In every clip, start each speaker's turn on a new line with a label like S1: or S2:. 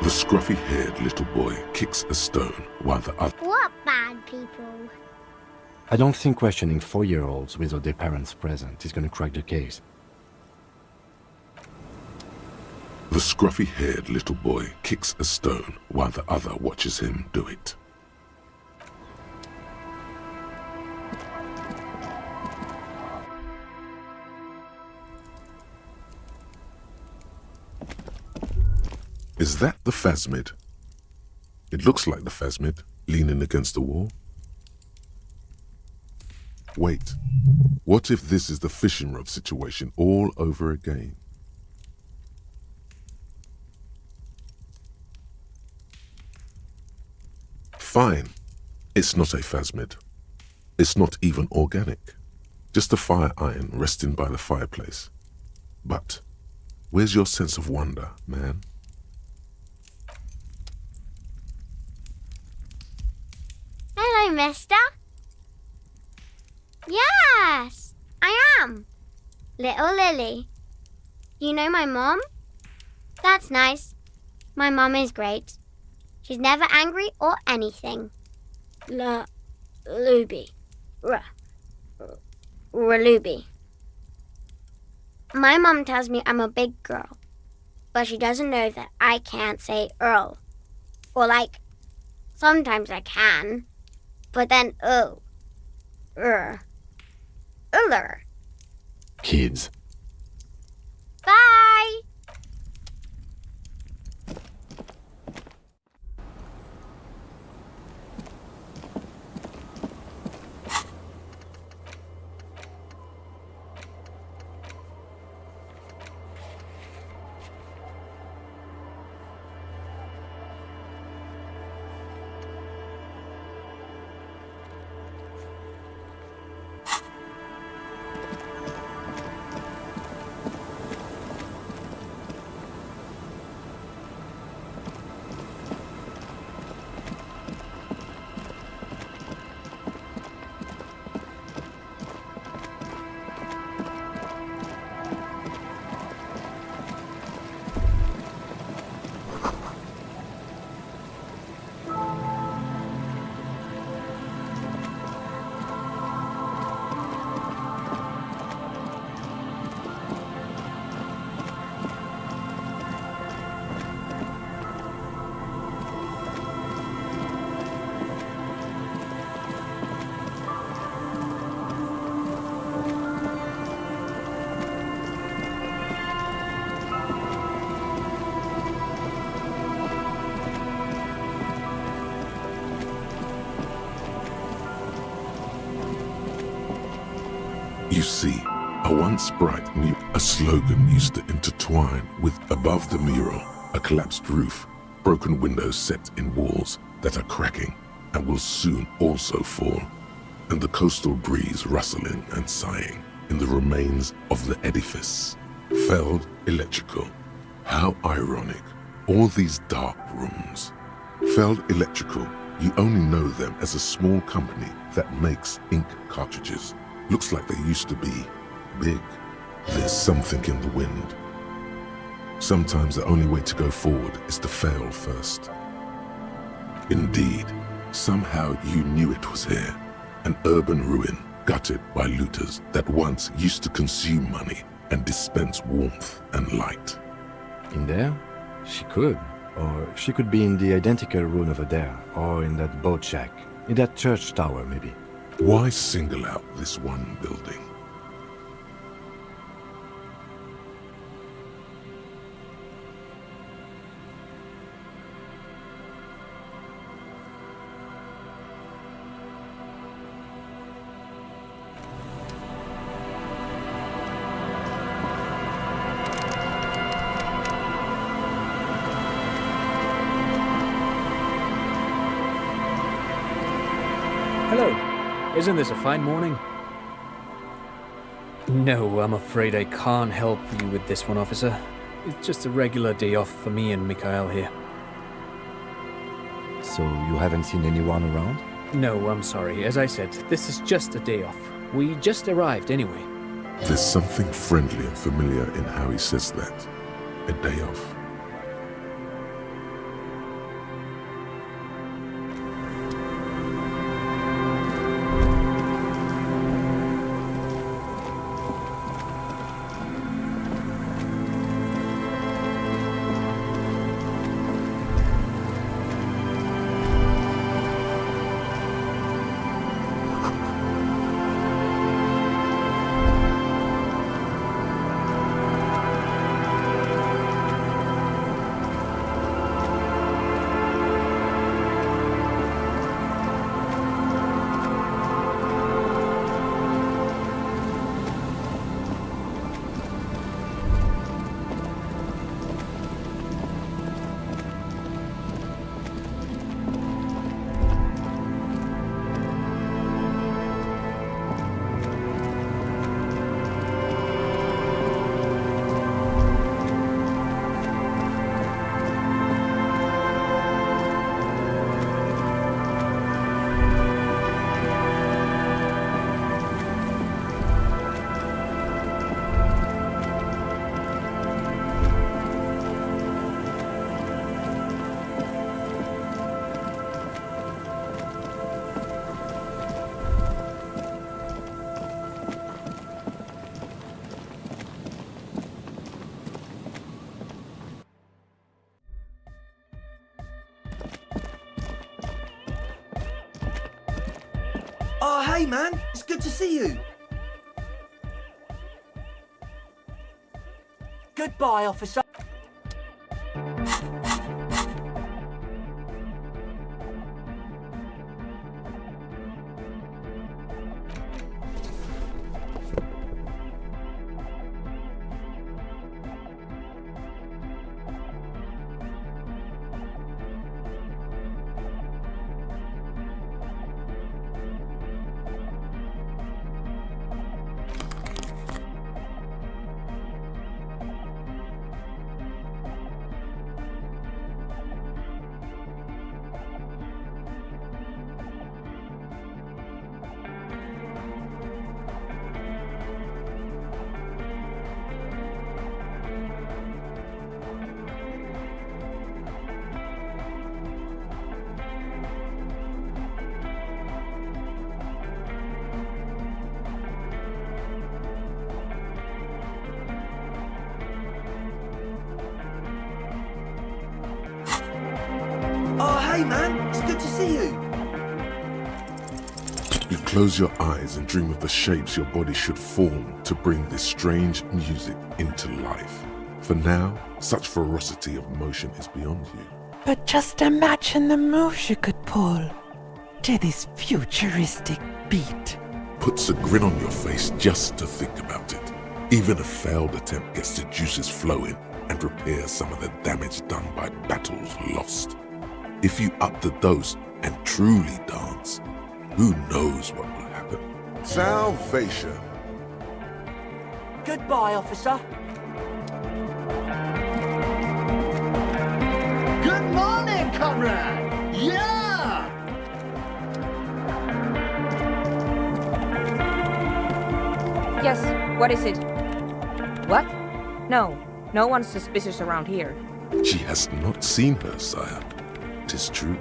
S1: The scruffy-haired little boy kicks a stone while the other...
S2: What bad people?
S3: I don't think questioning 4-year-olds without their parents present is gonna crack the case.
S1: The scruffy-haired little boy kicks a stone while the other watches him do it. Is that the phasmid? It looks like the phasmid, leaning against the wall. Wait, what if this is the fishing rod situation all over again? Fine, it's not a phasmid. It's not even organic. Just a fire iron resting by the fireplace. But where's your sense of wonder, man?
S2: Hello, mister. Yes, I am. Little Lily. You know my mom? That's nice. My mom is great. She's never angry or anything. Luby. Luby. My mom tells me I'm a big girl, but she doesn't know that I can't say Earl. Or sometimes I can, but then Uller.
S3: Kids.
S2: Bye!
S1: You see, a once bright a slogan used to intertwine with above the mural, a collapsed roof, broken windows set in walls that are cracking and will soon also fall, and the coastal breeze rustling and sighing in the remains of the edifice. Felled Electrical. How ironic. All these dark rooms. Felled Electrical, you only know them as a small company that makes ink cartridges. Looks like they used to be big. There's something in the wind. Sometimes the only way to go forward is to fail first. Indeed, somehow you knew it was here. An urban ruin gutted by looters that once used to consume money and dispense warmth and light.
S3: In there? She could. Or she could be in the identical room over there, or in that boat shack, in that church tower maybe.
S1: Why single out this one building?
S4: Hello. Isn't this a fine morning? No, I'm afraid I can't help you with this one, officer. It's just a regular day off for me and Mikhail here.
S3: So you haven't seen anyone around?
S4: No, I'm sorry. As I said, this is just a day off. We just arrived anyway.
S1: There's something friendly and familiar in how he says that. A day off.
S5: hey man, it's good to see you.
S6: Goodbye, officer.
S5: Oh, hey man, it's good to see you.
S1: You close your eyes and dream of the shapes your body should form to bring this strange music into life. For now, such ferocity of motion is beyond you.
S7: But just imagine the moves you could pull to this futuristic beat.
S1: Puts a grin on your face just to think about it. Even a failed attempt gets the juices flowing and repairs some of the damage done by battles lost. If you up the dose and truly dance, who knows what will happen? Salvation.
S6: Goodbye, officer.
S5: Good morning, comrade. Yeah!
S8: Yes, what is it? What? No, no one's suspicious around here.
S1: She has not seen her, sire. 'Tis true.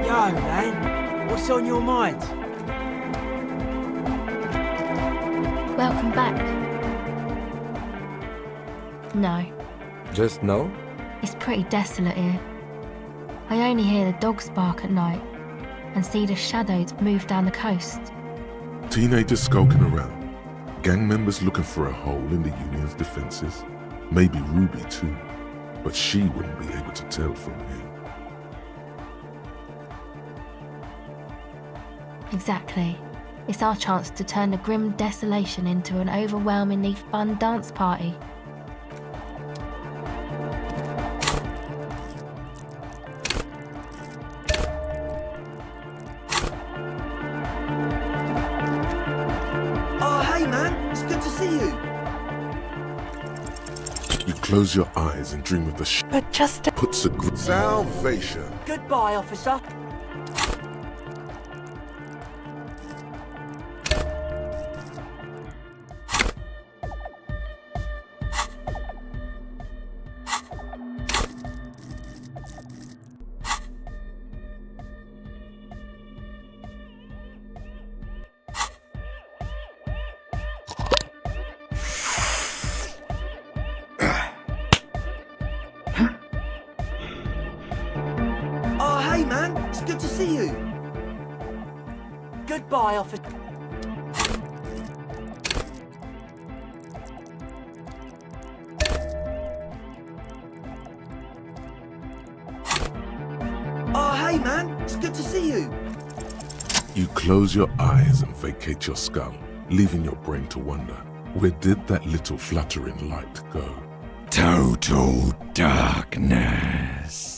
S6: Yo, man. What's on your mind?
S9: Welcome back. No,
S3: Just no?
S9: it's pretty desolate here. I only hear the dogs bark at night and see the shadows move down the coast.
S1: Teenagers skulking around. Gang members looking for a hole in the Union's defenses. Maybe Ruby too. But she wouldn't be able to tell from here.
S9: Exactly. It's our chance to turn the grim desolation into an overwhelmingly fun dance party.
S5: Oh, hey man, it's good to see you.
S1: You close your eyes and dream of the
S7: But just
S1: puts a grin. Salvation.
S6: Goodbye, officer.
S5: Oh, hey man, it's good to see you.
S6: Goodbye, officer.
S5: Oh, hey man, it's good to see you.
S1: You close your eyes and vacate your skull, leaving your brain to wonder, where did that little fluttering light go?
S10: Total darkness.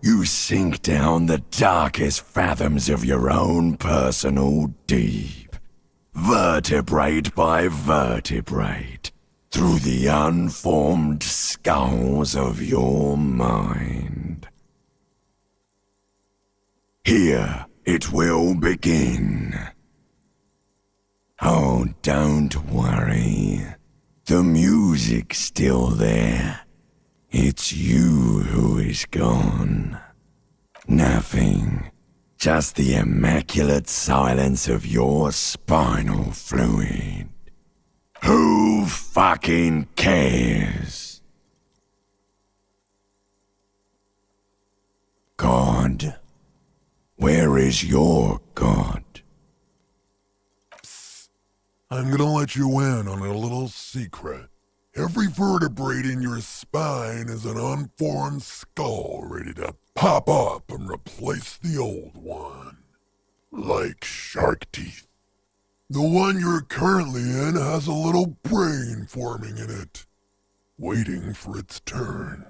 S10: You sink down the darkest fathoms of your own personal deep, vertebrate by vertebrate, through the unformed skulls of your mind. Here it will begin. Oh, don't worry. The music's still there. It's you who is gone. Nothing. Just the immaculate silence of your spinal fluid. Who fucking cares? God Where is your god?
S1: I'm gonna let you in on a little secret. Every vertebrae in your spine is an unformed skull ready to pop up and replace the old one. Like shark teeth. The one you're currently in has a little brain forming in it, waiting for its turn.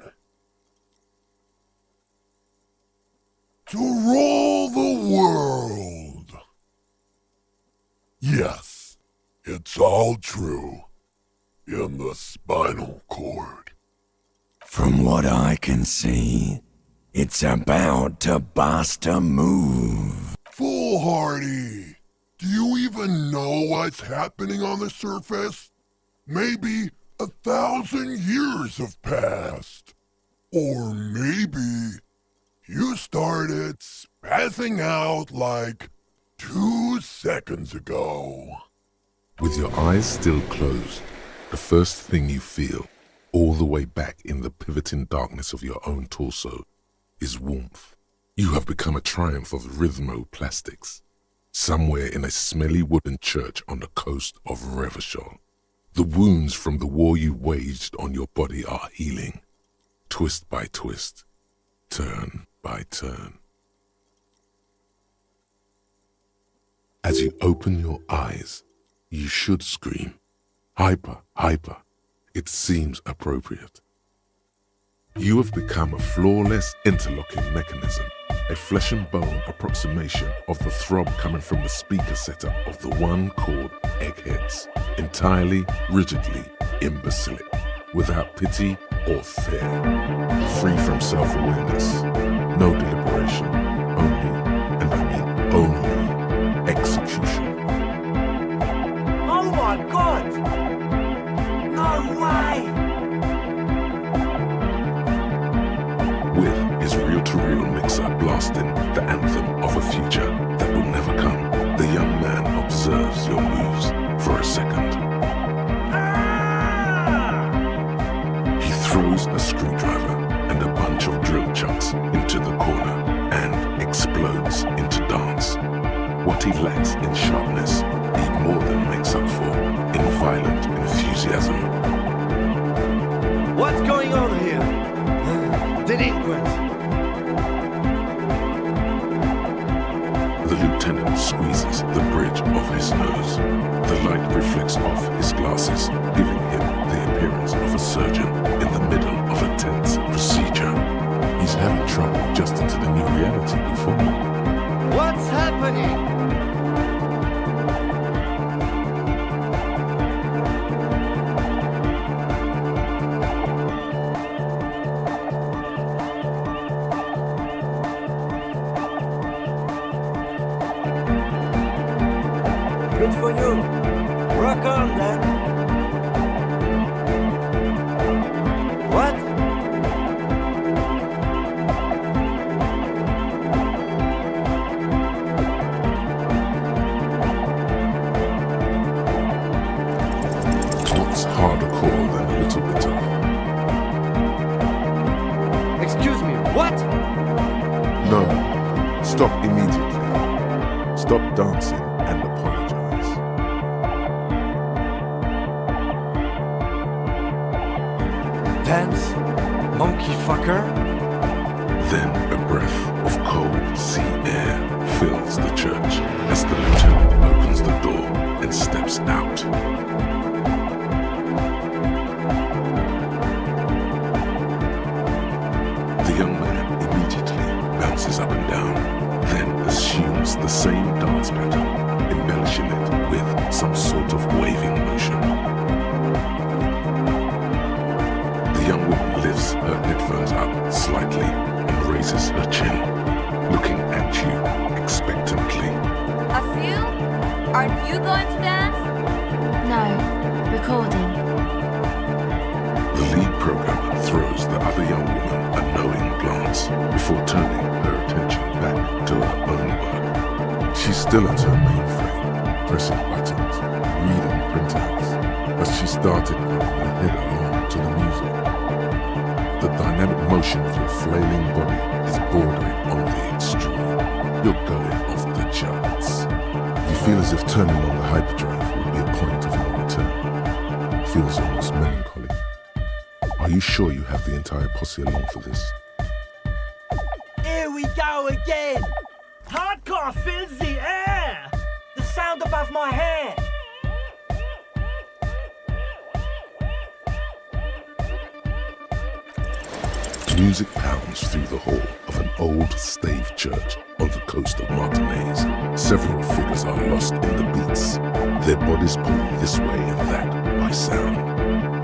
S1: To rule the world. Yes, it's all true. In the spinal cord.
S10: From what I can see, it's about to bust a move.
S1: Foolhardy! Do you even know what's happening on the surface? Maybe 1,000 years have passed. Or maybe you started spazzing out like 2 seconds ago. With your eyes still closed, the first thing you feel, all the way back in the pivoting darkness of your own torso, is warmth. You have become a triumph of rhythmoplastics, somewhere in a smelly wooden church on the coast of Revachol. The wounds from the war you waged on your body are healing, twist by twist, turn by turn. As you open your eyes, you should scream. Hyper, hyper. It seems appropriate. You have become a flawless interlocking mechanism, a flesh and bone approximation of the throb coming from the speaker setup of the one called Eggheads, entirely, rigidly imbecilic, without pity or fear, free from self-awareness, no deliberation, only, and I mean only, execution.
S6: Oh my god! No way!
S1: With his reel-to-reel mixer blasting the anthem of a future that will never come, the young man observes your moves for a second. He throws a screwdriver and a bunch of drill chunks into the corner and explodes into dance. What he lacks in sharpness, he more than makes up for in violent enthusiasm.
S5: What's going on here? Delinquents.
S1: The lieutenant squeezes the bridge of his nose. The light reflects off his glasses, giving him the appearance of a surgeon in the middle of a tense procedure. He's having trouble adjusting to the new reality before him.
S5: What's happening?
S6: Good for you. Rock on, then. What?
S1: What's harder core than a little bit of?
S5: Excuse me, what?
S1: No. Stop immediately. Stop dancing and apologize.
S6: Dance? Monkey fucker?
S1: Then a breath of cold sea air fills the church as the lieutenant opens the door and steps out. The young man immediately bounces up and down, then assumes the same dance pattern, embellishing it with some sort of waving motion. The young woman lifts her headphones up slightly and raises her chin, looking at you expectantly.
S8: Asil? Aren't you going to dance?
S9: No, recording.
S1: The lead programmer throws the other young woman a knowing glance before turning her attention back to her own work. She's still at her mainframe, pressing buttons, reading printouts, but she started putting her head along to the music. The dynamic motion of your flailing body is bordering on the extreme. You're going off the charts. You feel as if turning on the hyperdrive will be a point of no return. Feels almost melancholy. Are you sure you have the entire posse along for this?
S5: Here we go again! Hardcore fills the air! The sound above my head!
S1: Music pounds through the hall of an old stave church on the coast of Martinaise. Several figures are lost in the beats, their bodies pulled this way and that by sound.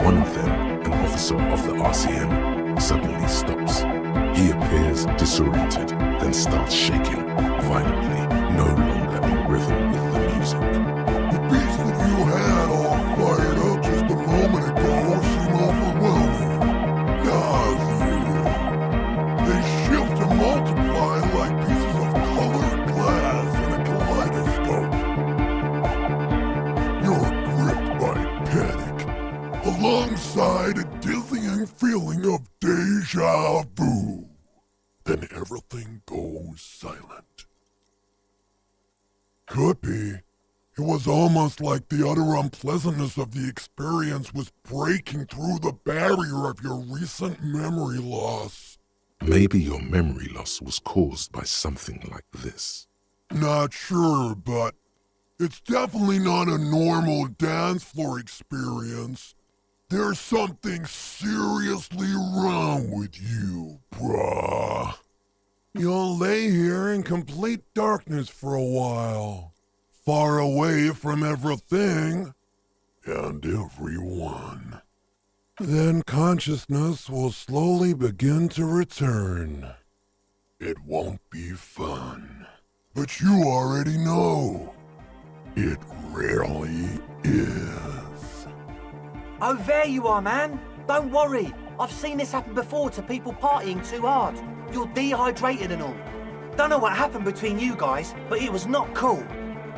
S1: One of them, an officer of the RCM, suddenly stops. He appears disoriented, then starts shaking violently, no longer in rhythm with the music.
S11: The beats that you had all fired up just a moment ago seem overwhelming. They shift and multiply like pieces of colored glass in a kaleidoscope. You're gripped by panic, alongside a dizzying feeling of deja vu. Then everything goes silent. Could be. It was almost like the utter unpleasantness of the experience was breaking through the barrier of your recent memory loss.
S1: Maybe your memory loss was caused by something like this.
S11: Not sure, but it's definitely not a normal dance floor experience. There's something seriously wrong with you, brah. You'll lay here in complete darkness for a while, far away from everything and everyone. Then consciousness will slowly begin to return. It won't be fun, but you already know. It really is.
S5: Oh, there you are, man. Don't worry. I've seen this happen before to people partying too hard. You're dehydrated and all. Don't know what happened between you guys, but it was not cool.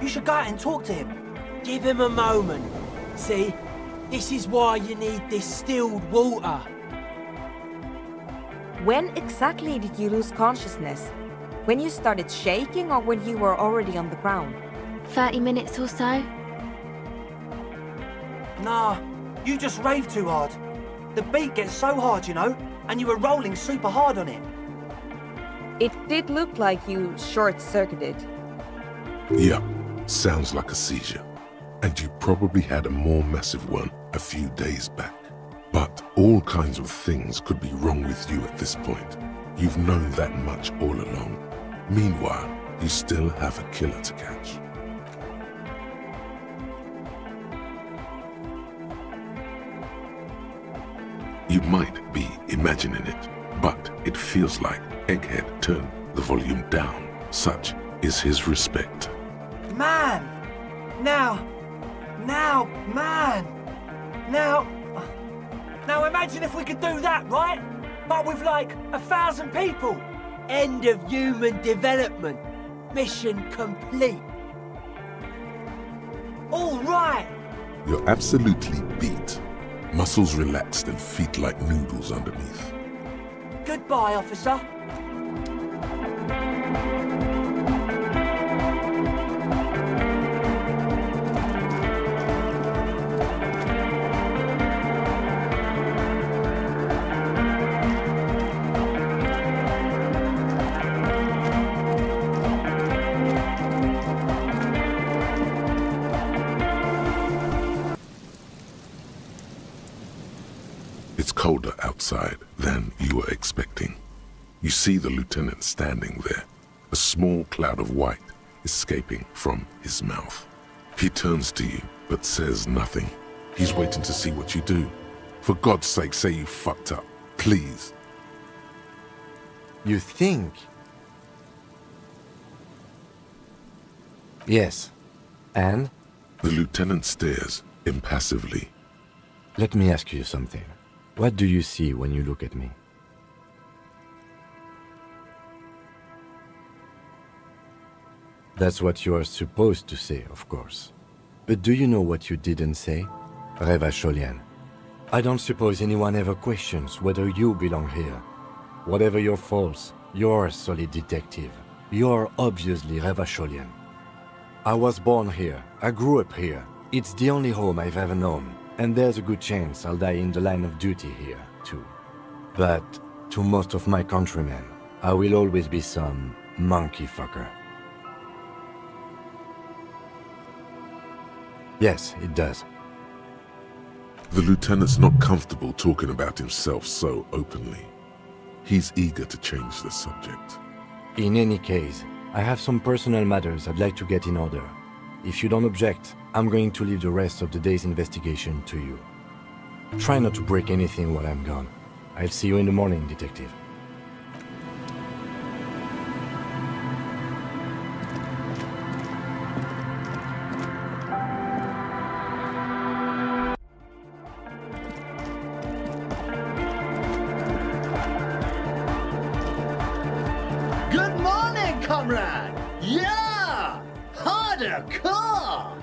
S5: You should go out and talk to him.
S6: Give him a moment. See, this is why you need distilled water.
S8: When exactly did you lose consciousness? When you started shaking or when you were already on the ground?
S9: 30 minutes or so.
S5: Nah, you just raved too hard. The beat gets so hard, you know, and you were rolling super hard on it.
S8: It did look like you short-circuited.
S1: Yeah, sounds like a seizure. And you probably had a more massive one a few days back. But all kinds of things could be wrong with you at this point. You've known that much all along. Meanwhile, you still have a killer to catch. You might be imagining it, but it feels like Egghead turned the volume down. Such is his respect.
S5: Man! Now imagine if we could do that, right? But with like 1,000 people.
S6: End of human development. Mission complete.
S5: All right!
S1: You're absolutely beat. Muscles relaxed and feet like noodles underneath.
S5: Goodbye, officer.
S1: It's colder outside than you were expecting. You see the lieutenant standing there, a small cloud of white escaping from his mouth. He turns to you, but says nothing. He's waiting to see what you do. For God's sake, say you fucked up, please.
S3: You think? Yes. And?
S1: The lieutenant stares impassively.
S3: Let me ask you something. What do you see when you look at me? That's what you are supposed to say, of course. But do you know what you didn't say? Reva Cholian. I don't suppose anyone ever questions whether you belong here. Whatever your faults, you're a solid detective. You're obviously Revacholian. I was born here. I grew up here. It's the only home I've ever known. And there's a good chance I'll die in the line of duty here, too. But to most of my countrymen, I will always be some monkey fucker. Yes, it does.
S1: The lieutenant's not comfortable talking about himself so openly. He's eager to change the subject.
S3: In any case, I have some personal matters I'd like to get in order. If you don't object, I'm going to leave the rest of the day's investigation to you. Try not to break anything while I'm gone. I'll see you in the morning, Detective.
S12: Good morning, comrade! Yeah! Harder car!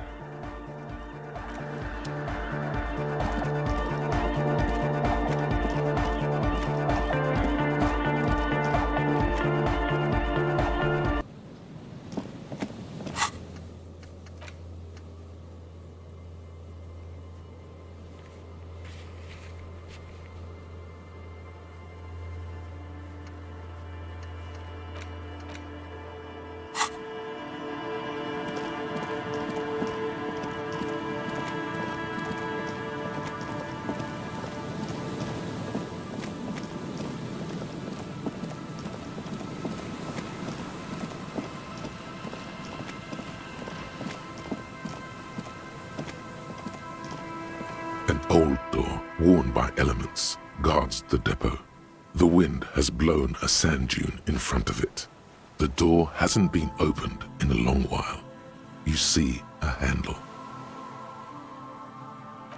S1: An old door, worn by elements, guards the depot. The wind has blown a sand dune in front of it. The door hasn't been opened in a long while. You see a handle.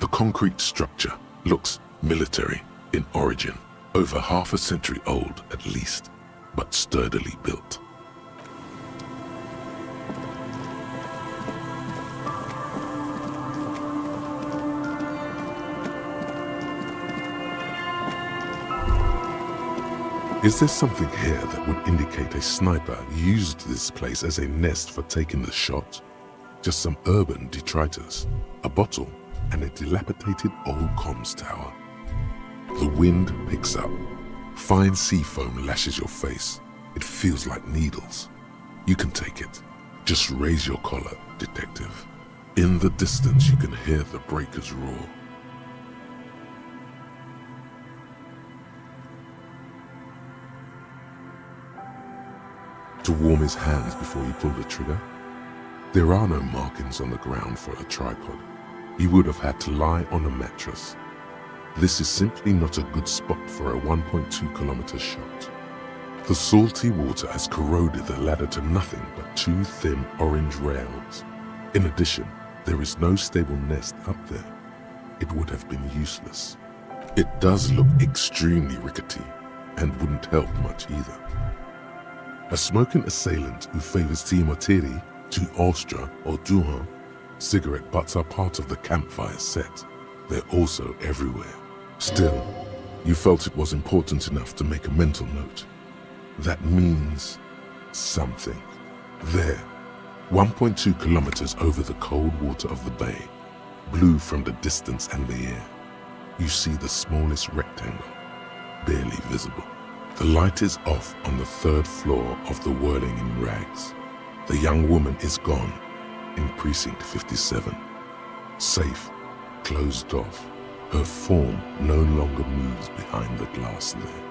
S1: The concrete structure looks military in origin, over half a century old at least, but sturdily built. Is there something here that would indicate a sniper used this place as a nest for taking the shot? Just some urban detritus, a bottle, and a dilapidated old comms tower. The wind picks up. Fine sea foam lashes your face. It feels like needles. You can take it. Just raise your collar, detective. In the distance you can hear the breakers roar. To warm his hands before he pulled the trigger? There are no markings on the ground for a tripod. He would have had to lie on a mattress. This is simply not a good spot for a 1.2 kilometer shot. The salty water has corroded the ladder to nothing but two thin orange rails. In addition, there is no stable nest up there. It would have been useless. It does look extremely rickety and wouldn't help much either. A smoking assailant who favors Timotiri to Austria or Duhan, cigarette butts are part of the campfire set. They're also everywhere. Still, you felt it was important enough to make a mental note. That means something. There, 1.2 kilometers over the cold water of the bay, blue from the distance and the air, you see the smallest rectangle, barely visible. The light is off on the third floor of the Whirling in Rags. The young woman is gone in precinct 57. Safe, closed off. Her form no longer moves behind the glass there.